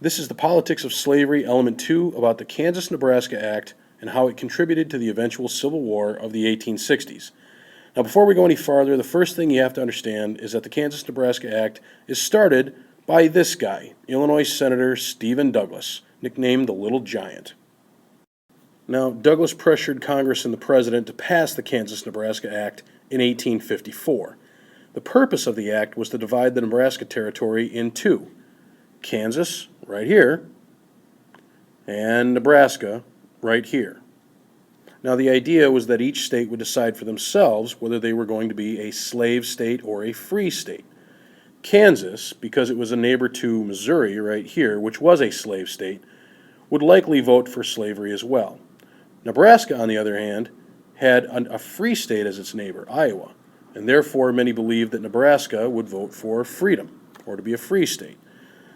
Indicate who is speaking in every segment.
Speaker 1: This is the Politics of Slavery, Element 2, about the Kansas-Nebraska Act and how it contributed to the eventual Civil War of the 1860s. Now, before we go any farther, the first thing you have to understand is that the Kansas-Nebraska Act is started by this guy, Illinois Senator Stephen Douglas, nicknamed the Little Giant. Now, Douglas pressured Congress and the President to pass the Kansas-Nebraska Act in 1854. The purpose of the act was to divide the Nebraska Territory in two: Kansas, right here, and Nebraska, right here. Now, the idea was that each state would decide for themselves whether they were going to be a slave state or a free state. Kansas, because it was a neighbor to Missouri right here, which was a slave state, would likely vote for slavery as well. Nebraska, on the other hand, had a free state as its neighbor, Iowa, and therefore many believed that Nebraska would vote for freedom, or to be a free state.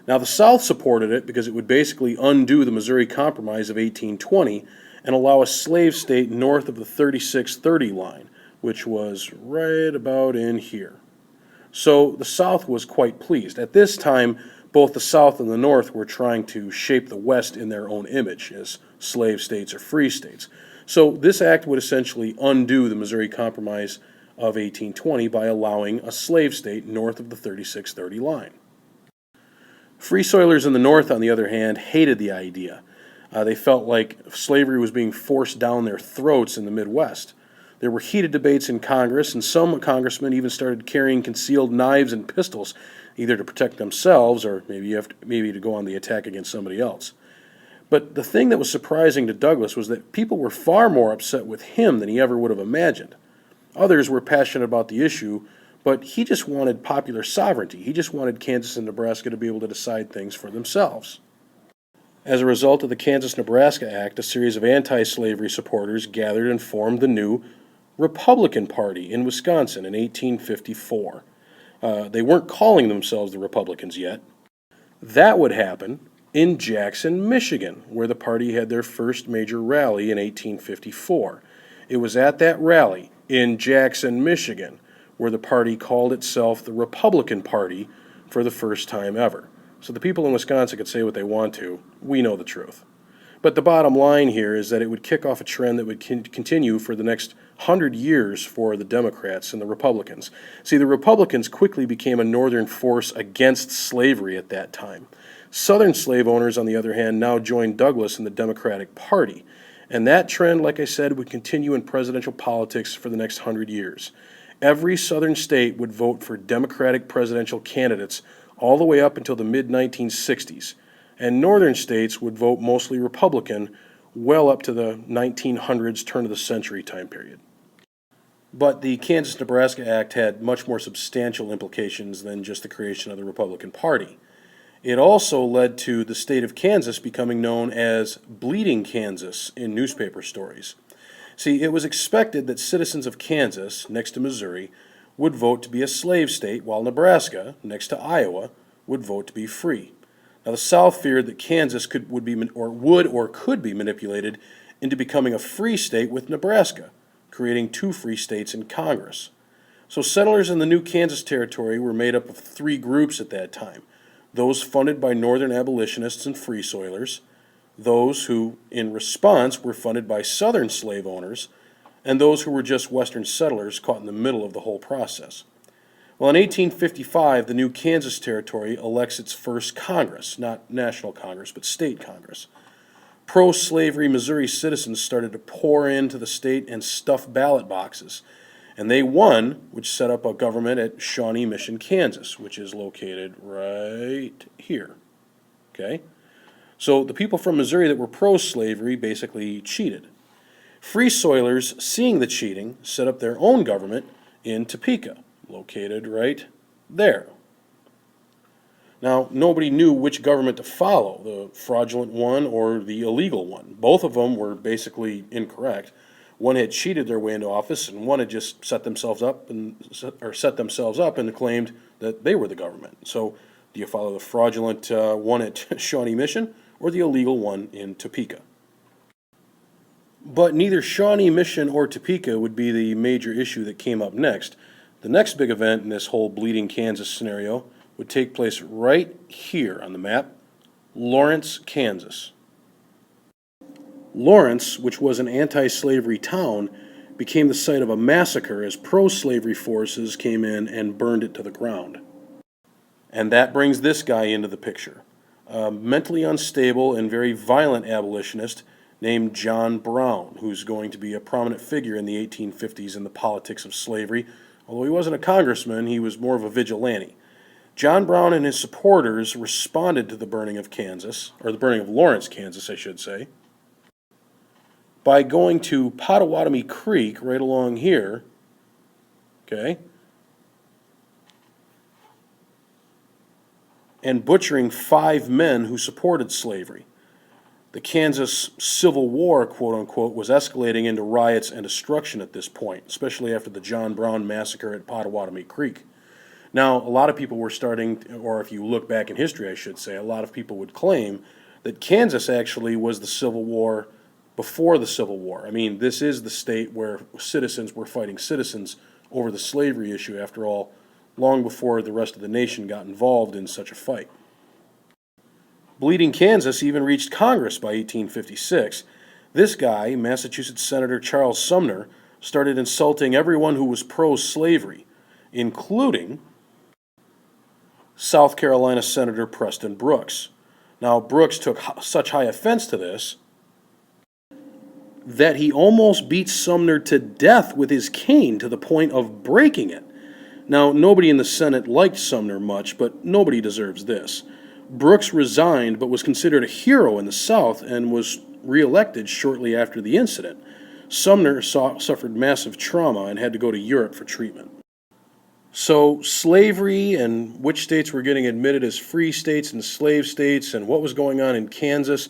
Speaker 1: Now, the South supported it because it would basically undo the Missouri Compromise of 1820 and allow a slave state north of the 3630 line, which was right about in here. So the South was quite pleased. At this time, both the South and the North were trying to shape the West in their own image as slave states or free states. So this act would essentially undo the Missouri Compromise of 1820 by allowing a slave state north of the 3630 line. FreeSoilers in the North, on the other hand, hated the idea. They felt like slavery was being forced down their throats in the Midwest. There were heated debates in Congress, and some congressmen even started carrying concealed knives and pistols, either to protect themselves or maybe to go on the attack against somebody else. But the thing that was surprising to Douglas was that people were far more upset with him than he ever would have imagined. Others were passionate about the issue, but he just wanted popular sovereignty. He just wanted Kansas and Nebraska to be able to decide things for themselves. As a result of the Kansas-Nebraska Act, a series of anti-slavery supporters gathered and formed the new Republican Party in Wisconsin in 1854. They weren't calling themselves the Republicans yet. That would happen in Jackson, Michigan, where the party had their first major rally in 1854. It was at that rally in Jackson, Michigan, where the party called itself the Republican Party for the first time ever. So the people in Wisconsin could say what they want to. We know the truth. But the bottom line here is that it would kick off a trend that would continue for the next 100 years for the Democrats and the Republicans. See, the Republicans quickly became a northern force against slavery at that time. Southern slave owners, on the other hand, now joined Douglas in the Democratic Party. And that trend, like I said, would continue in presidential politics for the next 100 years. Every southern state would vote for Democratic presidential candidates all the way up until the mid-1960s. And northern states would vote mostly Republican well up to the 1900s, turn of the century time period. But the Kansas-Nebraska Act had much more substantial implications than just the creation of the Republican Party. It also led to the state of Kansas becoming known as Bleeding Kansas in newspaper stories. See, it was expected that citizens of Kansas, next to Missouri, would vote to be a slave state, while Nebraska, next to Iowa, would vote to be free. Now, the South feared that Kansas could be manipulated into becoming a free state with Nebraska, creating two free states in Congress. So settlers in the new Kansas territory were made up of three groups at that time: those funded by northern abolitionists and FreeSoilers, those who, in response, were funded by southern slave owners, and those who were just western settlers caught in the middle of the whole process. Well, in 1855, the new Kansas Territory elects its first Congress, not national Congress, but state Congress. Pro-slavery Missouri citizens started to pour into the state and stuff ballot boxes, and they won, which set up a government at Shawnee Mission, Kansas, which is located right here. Okay? So the people from Missouri that were pro-slavery basically cheated. FreeSoilers, seeing the cheating, set up their own government in Topeka, located right there. Now, nobody knew which government to follow, the fraudulent one or the illegal one. Both of them were basically incorrect. One had cheated their way into office, and one had just set themselves up and claimed that they were the government. So, do you follow the fraudulent one at Shawnee Mission or the illegal one in Topeka? But neither Shawnee Mission or Topeka would be the major issue that came up next. The next big event in this whole Bleeding Kansas scenario would take place right here on the map, Lawrence, Kansas. Lawrence, which was an anti-slavery town, became the site of a massacre as pro-slavery forces came in and burned it to the ground. And that brings this guy into the picture. A mentally unstable and very violent abolitionist named John Brown, who's going to be a prominent figure in the 1850s in the politics of slavery. Although he wasn't a congressman, he was more of a vigilante. John Brown and his supporters responded to the burning of Kansas, or the burning of Lawrence, Kansas, I should say, by going to Pottawatomie Creek right along here, okay, and butchering 5 men who supported slavery. The Kansas Civil War, quote unquote, was escalating into riots and destruction at this point, especially after the John Brown massacre at Pottawatomie Creek. Now, a lot of people were starting, or if you look back in history, I should say, a lot of people would claim that Kansas actually was the Civil War before the Civil War. I mean, this is the state where citizens were fighting citizens over the slavery issue, after all, long before the rest of the nation got involved in such a fight. Bleeding Kansas even reached Congress by 1856. This guy, Massachusetts Senator Charles Sumner, started insulting everyone who was pro-slavery, including South Carolina Senator Preston Brooks. Now, Brooks took such high offense to this that he almost beat Sumner to death with his cane to the point of breaking it. Now, nobody in the Senate liked Sumner much, but nobody deserves this. Brooks resigned but was considered a hero in the South and was reelected shortly after the incident. Sumner suffered massive trauma and had to go to Europe for treatment. So slavery and which states were getting admitted as free states and slave states and what was going on in Kansas,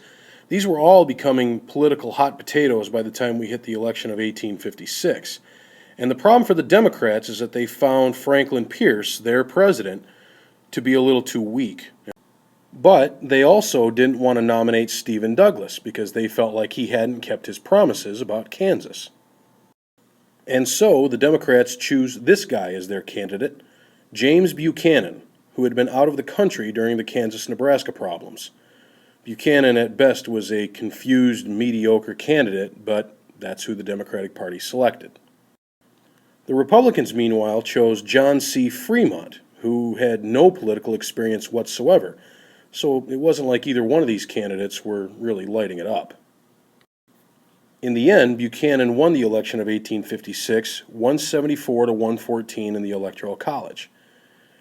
Speaker 1: these were all becoming political hot potatoes by the time we hit the election of 1856. And the problem for the Democrats is that they found Franklin Pierce, their president, to be a little too weak. But they also didn't want to nominate Stephen Douglas because they felt like he hadn't kept his promises about Kansas. And so the Democrats choose this guy as their candidate, James Buchanan, who had been out of the country during the Kansas-Nebraska problems. Buchanan at best was a confused, mediocre candidate, but that's who the Democratic Party selected. The Republicans, meanwhile, chose John C. Fremont, who had no political experience whatsoever, so it wasn't like either one of these candidates were really lighting it up. In the end, Buchanan won the election of 1856, 174 to 114 in the Electoral College.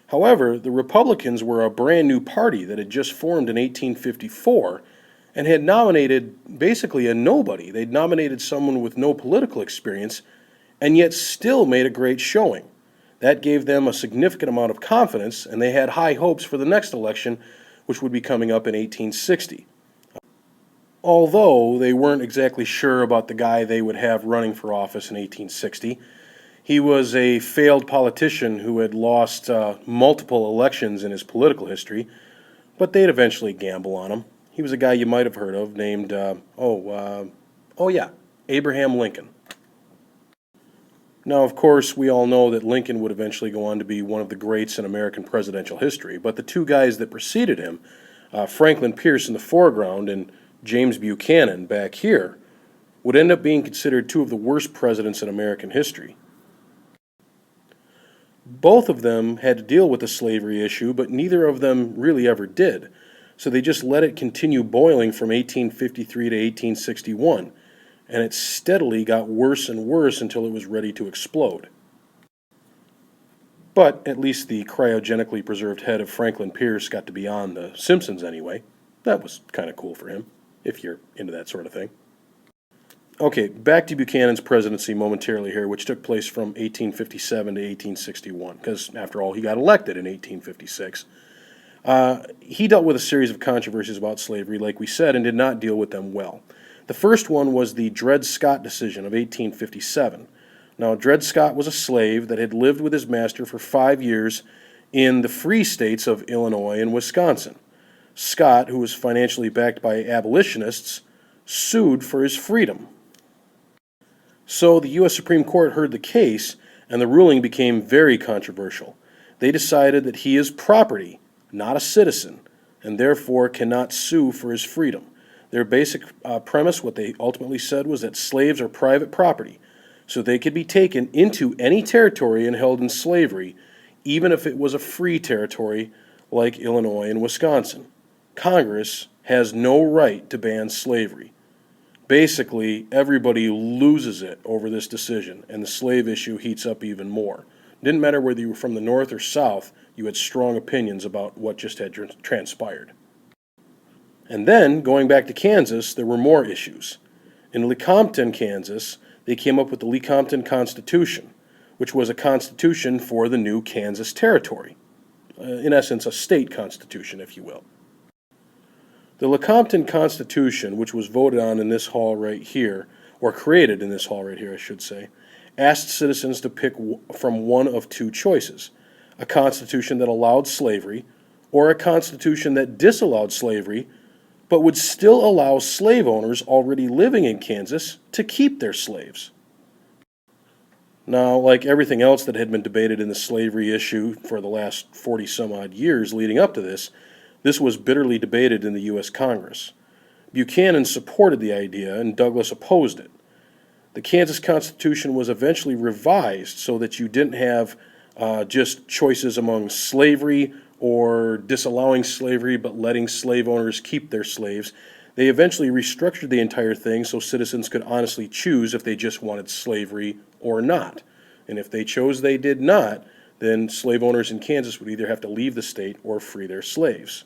Speaker 1: However, the Republicans were a brand new party that had just formed in 1854 and had nominated basically a nobody. They'd nominated someone with no political experience and yet still made a great showing. That gave them a significant amount of confidence, and they had high hopes for the next election, which would be coming up in 1860. Although they weren't exactly sure about the guy they would have running for office in 1860. He was a failed politician who had lost multiple elections in his political history, but they'd eventually gamble on him. He was a guy you might have heard of named, Abraham Lincoln. Now, of course, we all know that Lincoln would eventually go on to be one of the greats in American presidential history, but the two guys that preceded him, Franklin Pierce in the foreground and James Buchanan back here, would end up being considered two of the worst presidents in American history. Both of them had to deal with the slavery issue, but neither of them really ever did. So they just let it continue boiling from 1853 to 1861, and it steadily got worse and worse until it was ready to explode. But at least the cryogenically preserved head of Franklin Pierce got to be on The Simpsons anyway. That was kind of cool for him, if you're into that sort of thing. Okay, back to Buchanan's presidency momentarily here, which took place from 1857 to 1861, because after all, he got elected in 1856. He dealt with a series of controversies about slavery, like we said, and did not deal with them well. The first one was the Dred Scott decision of 1857. Now, Dred Scott was a slave that had lived with his master for 5 years in the free states of Illinois and Wisconsin. Scott, who was financially backed by abolitionists, sued for his freedom. So the U.S. Supreme Court heard the case, and the ruling became very controversial. They decided that he is property, not a citizen, and therefore cannot sue for his freedom. Their basic premise, what they ultimately said, was that slaves are private property, so they could be taken into any territory and held in slavery, even if it was a free territory like Illinois and Wisconsin. Congress has no right to ban slavery. Basically, everybody loses it over this decision, and the slave issue heats up even more. It didn't matter whether you were from the North or South, you had strong opinions about what just had transpired. And then, going back to Kansas, there were more issues. In Lecompton, Kansas, they came up with the Lecompton Constitution, which was a constitution for the new Kansas Territory. In essence, a state constitution, if you will. The Lecompton Constitution, which was voted on in this hall right here, or created in this hall right here, I should say, asked citizens to pick from one of two choices: a constitution that allowed slavery, or a constitution that disallowed slavery, but would still allow slave owners already living in Kansas to keep their slaves. Now, like everything else that had been debated in the slavery issue for the last 40-some-odd years leading up to this was bitterly debated in the U.S. Congress. Buchanan supported the idea, and Douglas opposed it. The Kansas Constitution was eventually revised so that you didn't have just choices among slavery or disallowing slavery but letting slave owners keep their slaves. They eventually restructured the entire thing so citizens could honestly choose if they just wanted slavery or not. And if they chose they did not, then slave owners in Kansas would either have to leave the state or free their slaves.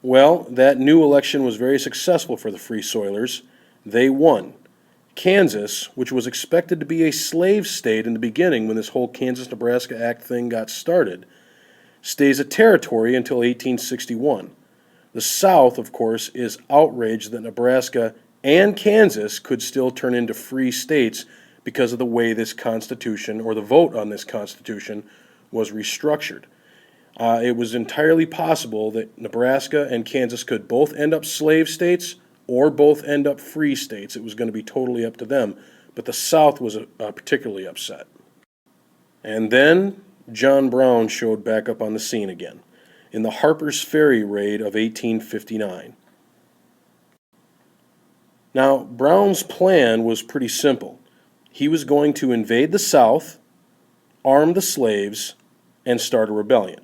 Speaker 1: Well, that new election was very successful for the FreeSoilers. They won. Kansas, which was expected to be a slave state in the beginning when this whole Kansas-Nebraska Act thing got started, stays a territory until 1861. The South, of course, is outraged that Nebraska and Kansas could still turn into free states because of the way this Constitution, or the vote on this Constitution, was restructured. It was entirely possible that Nebraska and Kansas could both end up slave states or both end up free states. It was going to be totally up to them, but the South was particularly upset. And then John Brown showed back up on the scene again in the Harpers Ferry raid of 1859. Now, Brown's plan was pretty simple. He was going to invade the South, arm the slaves, and start a rebellion.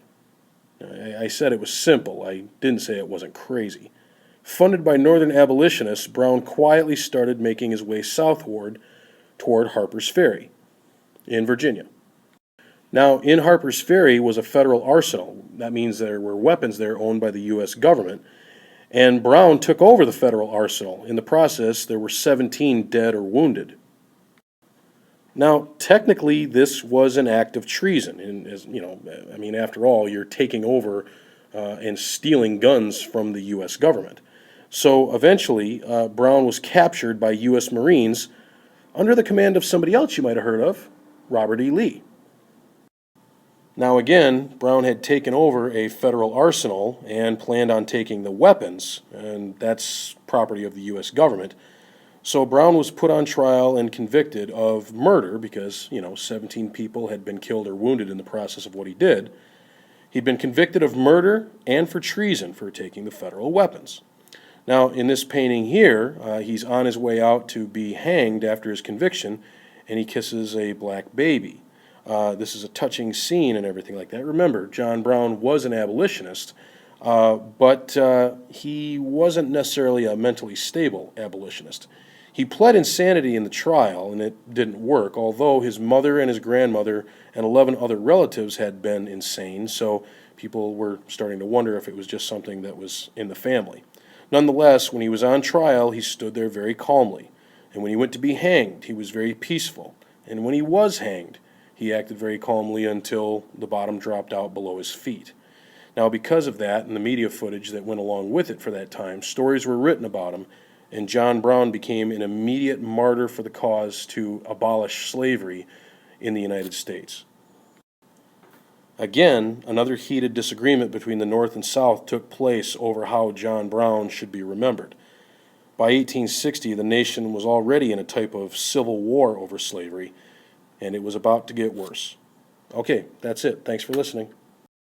Speaker 1: I said it was simple. I didn't say it wasn't crazy. Funded by Northern abolitionists, Brown quietly started making his way southward toward Harpers Ferry in Virginia. Now, in Harpers Ferry was a federal arsenal. That means there were weapons there owned by the U.S. government. And Brown took over the federal arsenal. In the process, there were 17 dead or wounded. Now, technically, this was an act of treason. And as you know, I mean, after all, you're taking over and stealing guns from the U.S. government. So eventually, Brown was captured by U.S. Marines under the command of somebody else you might have heard of, Robert E. Lee. Now again, Brown had taken over a federal arsenal and planned on taking the weapons, and that's property of the U.S. government. So Brown was put on trial and convicted of murder because, 17 people had been killed or wounded in the process of what he did. He'd been convicted of murder and for treason for taking the federal weapons. Now, in this painting here, he's on his way out to be hanged after his conviction, and he kisses a black baby. This is a touching scene and everything like that. Remember, John Brown was an abolitionist, but he wasn't necessarily a mentally stable abolitionist. He pled insanity in the trial, and it didn't work, although his mother and his grandmother and 11 other relatives had been insane, so people were starting to wonder if it was just something that was in the family. Nonetheless, when he was on trial, he stood there very calmly, and when he went to be hanged, he was very peaceful, and when he was hanged, he acted very calmly until the bottom dropped out below his feet. Now, because of that and the media footage that went along with it for that time, stories were written about him, and John Brown became an immediate martyr for the cause to abolish slavery in the United States. Again, another heated disagreement between the North and South took place over how John Brown should be remembered. By 1860, the nation was already in a type of civil war over slavery, and it was about to get worse. Okay, that's it. Thanks for listening.